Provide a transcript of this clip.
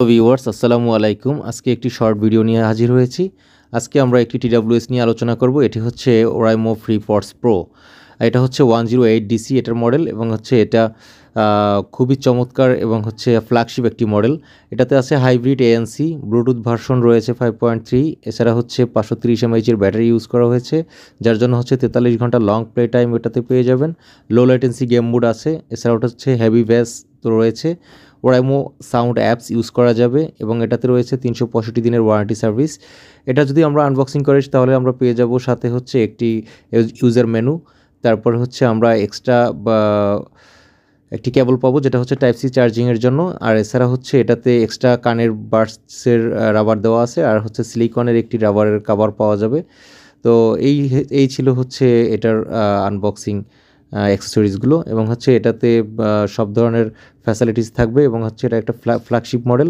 তো ভিউয়ার্স আসসালামু আলাইকুম। আজকে একটি শর্ট ভিডিও নিয়ে হাজির হয়েছি। আজকে আমরা একটি টিডব্লিউএস নিয়ে আলোচনা করব। এটি হচ্ছে ওরাইমো FreePods Pro। এটা হচ্ছে 108 ডিসি এটার মডেল এবং হচ্ছে এটা খুবই চমৎকার এবং হচ্ছে ফ্ল্যাগশিপ একটি মডেল। এটাতে আছে হাইব্রিড ANC, ব্লুটুথ ভার্সন রয়েছে 5.3, এছাড়া হচ্ছে 530 mAh এর ব্যাটারি ইউজ করা হয়েছে, যার জন্য হচ্ছে 43 ঘন্টা লং প্লে টাইম এটাতে পেয়ে যাবেন। লো ল্যাটেন্সি গেম মোড আছে, এছাড়া ওটা হচ্ছে হেভি বেস তো রয়েছে। ওরাইমো সাউন্ড অ্যাপস ইউজ করা যাবে এবং এটাতে রয়েছে 365 দিনের ওয়ারেন্টি সার্ভিস। এটা যদি আমরা আনবক্সিং করি তাহলে আমরা পেয়ে যাব সাথে হচ্ছে একটি ইউজার মেনু, তারপর হচ্ছে আমরা এক্সট্রা একটি কেবল পাবো যেটা হচ্ছে টাইপ সি চার্জিংয়ের জন্য, আর এছাড়া হচ্ছে এটাতে এক্সট্রা কানের বাডসের রাবার দেওয়া আছে, আর হচ্ছে সিলিকনের একটি রাবারের কভার পাওয়া যাবে। তো এই ছিল হচ্ছে এটার আনবক্সিং অ্যাক্সেসরিজগুলো, এবং হচ্ছে এটাতে সব ধরনের ফ্যাসিলিটিস থাকবে এবং হচ্ছে এটা একটা ফ্ল্যাগশিপ মডেল।